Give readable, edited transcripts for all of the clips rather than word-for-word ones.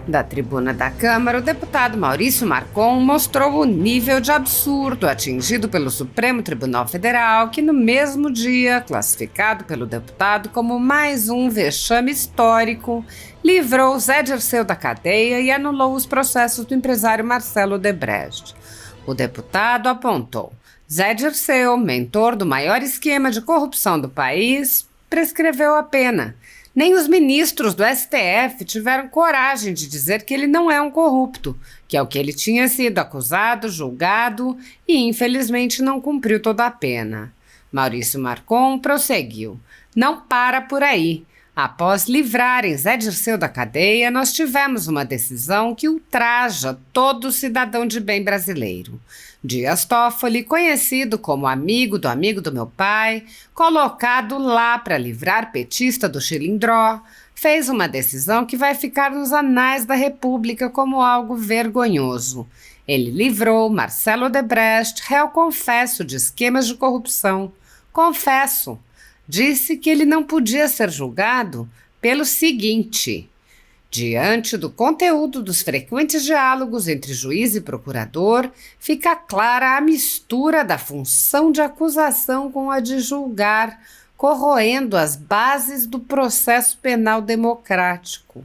Da tribuna da Câmara, o deputado Maurício Marcon mostrou o nível de absurdo atingido pelo Supremo Tribunal Federal, que no mesmo dia, classificado pelo deputado como mais um vexame histórico, livrou Zé Dirceu da cadeia e anulou os processos do empresário Marcelo Odebrecht. O deputado apontou: Zé Dirceu, mentor do maior esquema de corrupção do país, prescreveu a pena. Nem os ministros do STF tiveram coragem de dizer que ele não é um corrupto, que é o que ele tinha sido acusado, julgado e, infelizmente, não cumpriu toda a pena. Maurício Marcon prosseguiu: não para por aí. Após livrarem Zé Dirceu da cadeia, nós tivemos uma decisão que ultraja todo cidadão de bem brasileiro. Dias Toffoli, conhecido como amigo do meu pai, colocado lá para livrar petista do Chilindró, fez uma decisão que vai ficar nos anais da República como algo vergonhoso. Ele livrou Marcelo Odebrecht, réu confesso de esquemas de corrupção. Confesso. Disse que ele não podia ser julgado pelo seguinte: diante do conteúdo dos frequentes diálogos entre juiz e procurador, fica clara a mistura da função de acusação com a de julgar, corroendo as bases do processo penal democrático.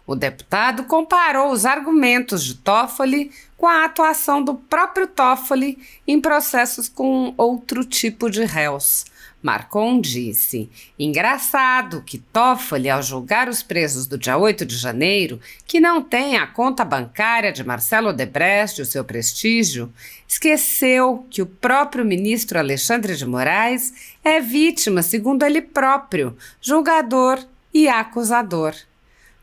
O deputado comparou os argumentos de Toffoli com a atuação do próprio Toffoli em processos com outro tipo de réus. Marcon disse: engraçado que Toffoli, ao julgar os presos do dia 8 de janeiro, que não têm a conta bancária de Marcelo Odebrecht e o seu prestígio, esqueceu que o próprio ministro Alexandre de Moraes é vítima, segundo ele próprio, julgador e acusador.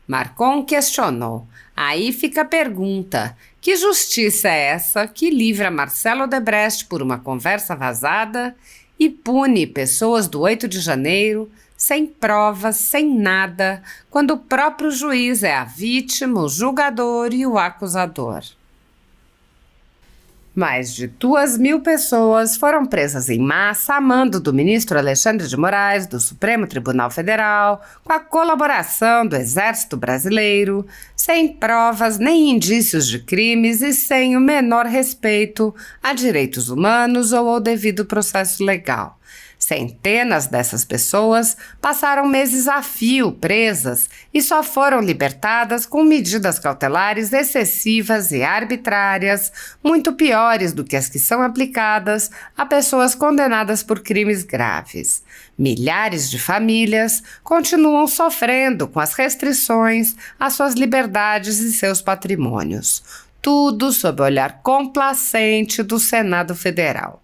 Marcon questionou: aí fica a pergunta, que justiça é essa que livra Marcelo Odebrecht por uma conversa vazada e pune pessoas do 8 de janeiro, sem provas, sem nada, quando o próprio juiz é a vítima, o julgador e o acusador? Mais de 2.000 pessoas foram presas em massa a mando do ministro Alexandre de Moraes, do Supremo Tribunal Federal, com a colaboração do Exército Brasileiro, sem provas nem indícios de crimes e sem o menor respeito a direitos humanos ou ao devido processo legal. Centenas dessas pessoas passaram meses a fio presas e só foram libertadas com medidas cautelares excessivas e arbitrárias, muito piores do que as que são aplicadas a pessoas condenadas por crimes graves. Milhares de famílias continuam sofrendo com as restrições às suas liberdades e seus patrimônios. Tudo sob o olhar complacente do Senado Federal.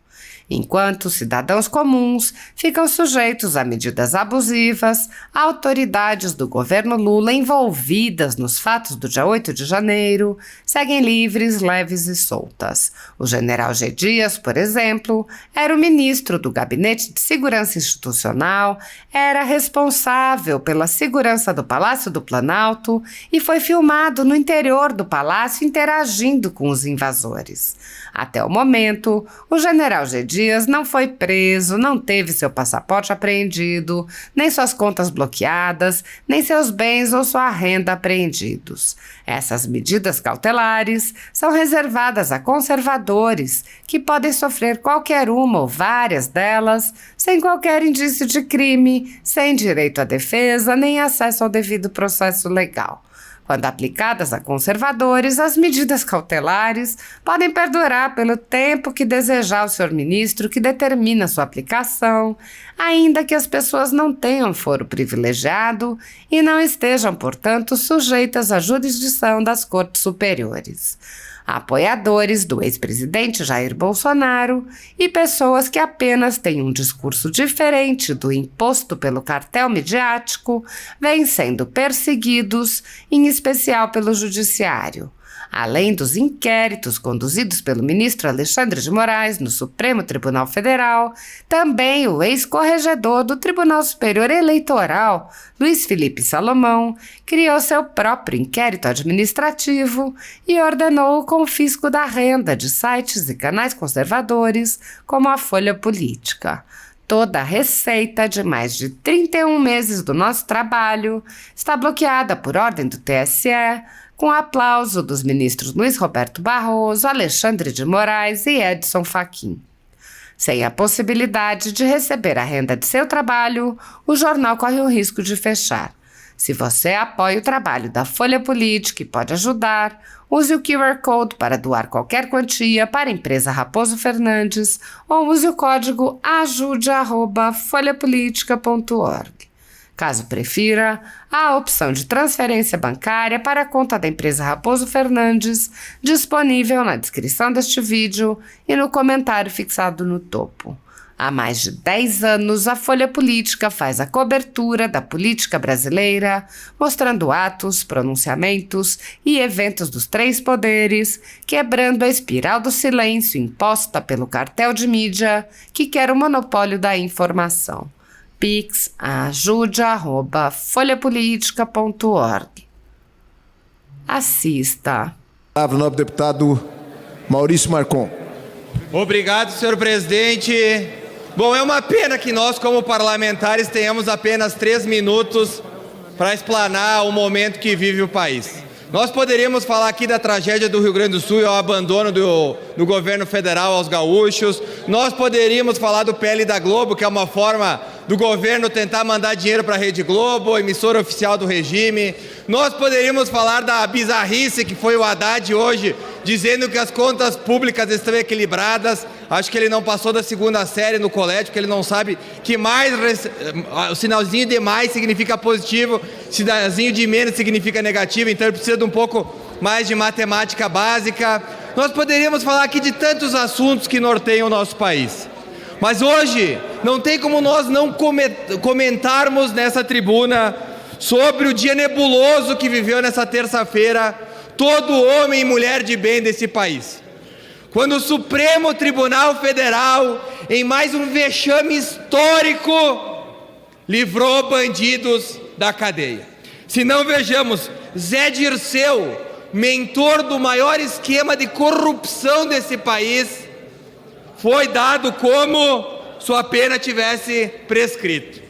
Enquanto cidadãos comuns ficam sujeitos a medidas abusivas, autoridades do governo Lula envolvidas nos fatos do dia 8 de janeiro seguem livres, leves e soltas. O general G. Dias, por exemplo, era o ministro do Gabinete de Segurança Institucional, era responsável pela segurança do Palácio do Planalto e foi filmado no interior do palácio interagindo com os invasores. Até o momento, o general G. Dias não foi preso, não teve seu passaporte apreendido, nem suas contas bloqueadas, nem seus bens ou sua renda apreendidos. Essas medidas cautelares são reservadas a conservadores, que podem sofrer qualquer uma ou várias delas, sem qualquer indício de crime, sem direito à defesa, nem acesso ao devido processo legal. Quando aplicadas a conservadores, as medidas cautelares podem perdurar pelo tempo que desejar o senhor ministro que determina sua aplicação, ainda que as pessoas não tenham foro privilegiado e não estejam, portanto, sujeitas à jurisdição das cortes superiores. Apoiadores do ex-presidente Jair Bolsonaro e pessoas que apenas têm um discurso diferente do imposto pelo cartel midiático vêm sendo perseguidos, em especial pelo judiciário. Além dos inquéritos conduzidos pelo ministro Alexandre de Moraes no Supremo Tribunal Federal, também o ex-corregedor do Tribunal Superior Eleitoral, Luiz Felipe Salomão, criou seu próprio inquérito administrativo e ordenou o confisco da renda de sites e canais conservadores, como a Folha Política. Toda a receita de mais de 31 meses do nosso trabalho está bloqueada por ordem do TSE, com aplauso dos ministros Luiz Roberto Barroso, Alexandre de Moraes e Edson Fachin. Sem a possibilidade de receber a renda de seu trabalho, o jornal corre o risco de fechar. Se você apoia o trabalho da Folha Política e pode ajudar, use o QR Code para doar qualquer quantia para a empresa Raposo Fernandes ou use o código ajude@folhapolitica.org. Caso prefira, há a opção de transferência bancária para a conta da empresa Raposo Fernandes, disponível na descrição deste vídeo e no comentário fixado no topo. Há mais de 10 anos, a Folha Política faz a cobertura da política brasileira, mostrando atos, pronunciamentos e eventos dos três poderes, quebrando a espiral do silêncio imposta pelo cartel de mídia que quer o monopólio da informação. Pix ajude@folhapolitica.org. Assista. Palavra, nobre deputado Maurício Marcon. Obrigado, senhor presidente. Bom, é uma pena que nós, como parlamentares, tenhamos apenas 3 minutos para explanar o momento que vive o país. Nós poderíamos falar aqui da tragédia do Rio Grande do Sul e ao abandono do governo federal aos gaúchos. Nós poderíamos falar do PL da Globo, que é uma forma do governo tentar mandar dinheiro para a Rede Globo, emissora oficial do regime. Nós poderíamos falar da bizarrice que foi o Haddad hoje, dizendo que as contas públicas estão equilibradas. Acho que ele não passou da 2ª série no colégio, porque ele não sabe que o sinalzinho de mais significa positivo, sinalzinho de menos significa negativo, então ele precisa de um pouco mais de matemática básica. Nós poderíamos falar aqui de tantos assuntos que norteiam o nosso país. Mas hoje não tem como nós não comentarmos nessa tribuna sobre o dia nebuloso que viveu nessa terça-feira todo homem e mulher de bem desse país. Quando o Supremo Tribunal Federal, em mais um vexame histórico, livrou bandidos da cadeia. Se não vejamos, Zé Dirceu, mentor do maior esquema de corrupção desse país, foi dado como sua pena tivesse prescrito.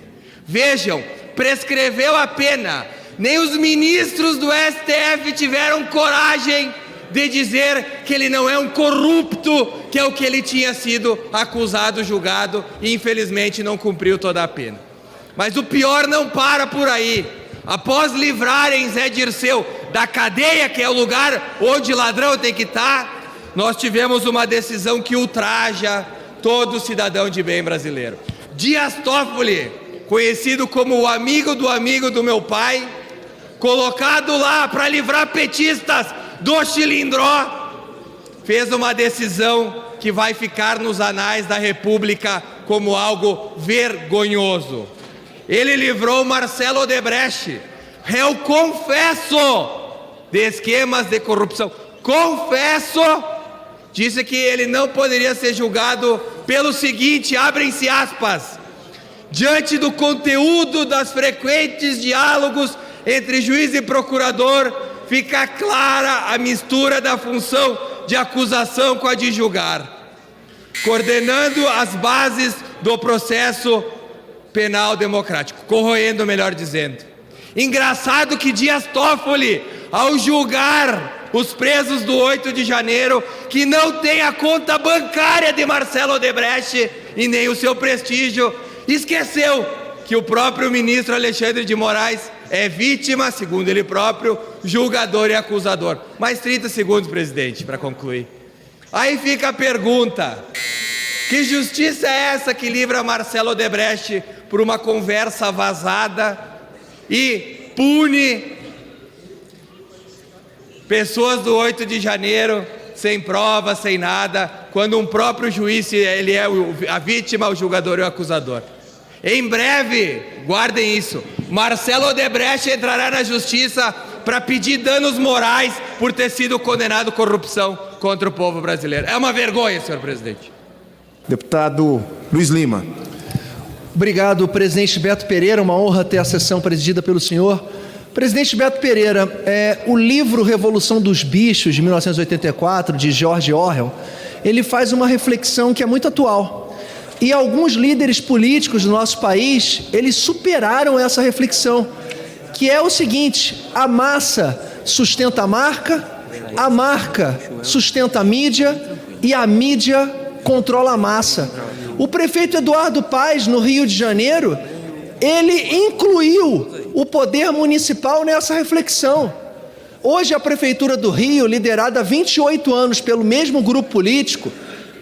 Vejam, prescreveu a pena. Nem os ministros do STF tiveram coragem de dizer que ele não é um corrupto, que é o que ele tinha sido acusado, julgado, e infelizmente não cumpriu toda a pena. Mas o pior não para por aí. Após livrarem Zé Dirceu da cadeia, que é o lugar onde ladrão tem que estar, nós tivemos uma decisão que ultraja todo cidadão de bem brasileiro. Dias Toffoli, conhecido como o amigo do meu pai, colocado lá para livrar petistas do Chilindró, fez uma decisão que vai ficar nos anais da República como algo vergonhoso. Ele livrou Marcelo Odebrecht, réu confesso de esquemas de corrupção. Confesso! Disse que ele não poderia ser julgado pelo seguinte, abrem-se aspas, diante do conteúdo das frequentes diálogos entre juiz e procurador, fica clara a mistura da função de acusação com a de julgar, coordenando as bases do processo penal democrático, corroendo, melhor dizendo. Engraçado que Dias Toffoli, ao julgar os presos do 8 de janeiro, que não tem a conta bancária de Marcelo Odebrecht e nem o seu prestígio, esqueceu que o próprio ministro Alexandre de Moraes é vítima, segundo ele próprio, julgador e acusador. Mais 30 segundos, presidente, para concluir. Aí fica a pergunta: que justiça é essa que livra Marcelo Odebrecht por uma conversa vazada e pune pessoas do 8 de janeiro sem prova, sem nada, quando um próprio juiz, ele é a vítima, o julgador e o acusador? Em breve, guardem isso, Marcelo Odebrecht entrará na justiça para pedir danos morais por ter sido condenado à corrupção contra o povo brasileiro. É uma vergonha, senhor presidente. Deputado Luiz Lima. Obrigado, presidente Beto Pereira. Uma honra ter a sessão presidida pelo senhor. Presidente Beto Pereira, o livro Revolução dos Bichos, de 1984, de George Orwell, ele faz uma reflexão que é muito atual. E alguns líderes políticos do nosso país, eles superaram essa reflexão, que é o seguinte: a massa sustenta a marca sustenta a mídia e a mídia controla a massa. O prefeito Eduardo Paes, no Rio de Janeiro, ele incluiu o poder municipal nessa reflexão. Hoje a Prefeitura do Rio, liderada há 28 anos pelo mesmo grupo político,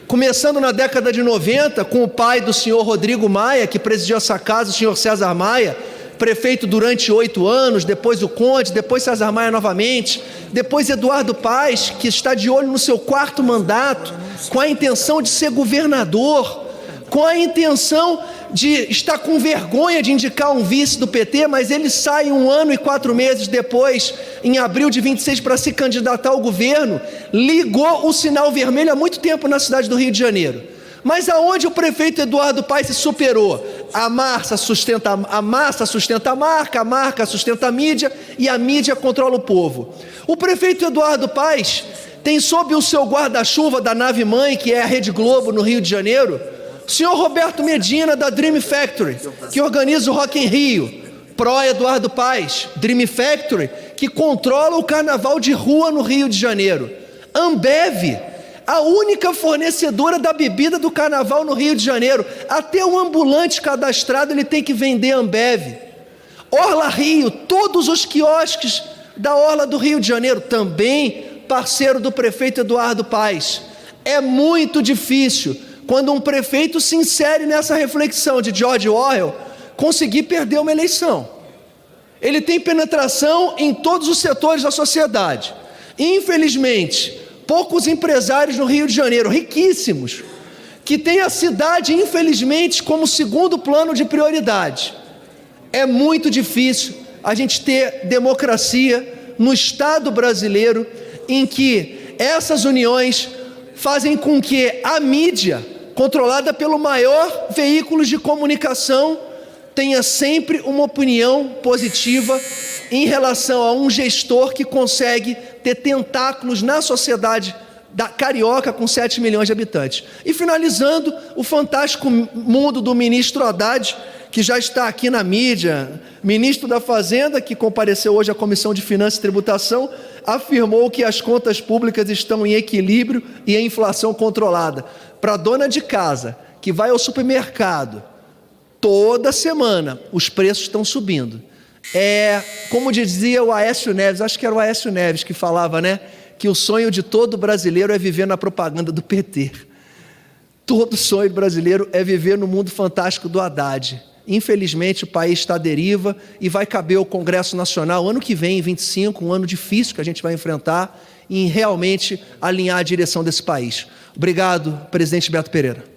começando na década de 90, com o pai do senhor Rodrigo Maia, que presidiu essa casa, o senhor César Maia, prefeito durante 8 anos, depois o Conde, depois César Maia novamente, depois Eduardo Paes, que está de olho no seu 4º mandato, com a intenção de ser governador, com a intenção de estar com vergonha de indicar um vice do PT, mas ele sai 1 ano e 4 meses depois, em abril de 26, para se candidatar ao governo, ligou o sinal vermelho há muito tempo na cidade do Rio de Janeiro. Mas aonde o prefeito Eduardo Paes se superou? A massa sustenta a marca sustenta a mídia e a mídia controla o povo. O prefeito Eduardo Paes tem sob o seu guarda-chuva da nave-mãe, que é a Rede Globo no Rio de Janeiro, o senhor Roberto Medina, da Dream Factory, que organiza o Rock in Rio, pró-Eduardo Paes. Dream Factory, que controla o carnaval de rua no Rio de Janeiro. Ambev, a única fornecedora da bebida do carnaval no Rio de Janeiro. Até o ambulante cadastrado ele tem que vender Ambev. Orla Rio, todos os quiosques da Orla do Rio de Janeiro, também parceiro do prefeito Eduardo Paes. É muito difícil, quando um prefeito se insere nessa reflexão de George Orwell, conseguir perder uma eleição. Ele tem penetração em todos os setores da sociedade. Infelizmente, poucos empresários no Rio de Janeiro, riquíssimos, que têm a cidade, infelizmente, como segundo plano de prioridade. É muito difícil a gente ter democracia no Estado brasileiro, em que essas uniões fazem com que a mídia, controlada pelo maior veículo de comunicação, tenha sempre uma opinião positiva em relação a um gestor que consegue ter tentáculos na sociedade da carioca com 7 milhões de habitantes. E finalizando, o fantástico mundo do ministro Haddad, que já está aqui na mídia, ministro da Fazenda, que compareceu hoje à Comissão de Finanças e Tributação, afirmou que as contas públicas estão em equilíbrio e a inflação controlada. Para a dona de casa, que vai ao supermercado, toda semana os preços estão subindo. Como dizia o Aécio Neves, acho que era o Aécio Neves que falava, né? Que o sonho de todo brasileiro é viver na propaganda do PT. Todo sonho brasileiro é viver no mundo fantástico do Haddad. Infelizmente o país está à deriva e vai caber ao Congresso Nacional, ano que vem, em 25, um ano difícil que a gente vai enfrentar, em realmente alinhar a direção desse país. Obrigado, presidente Beto Pereira.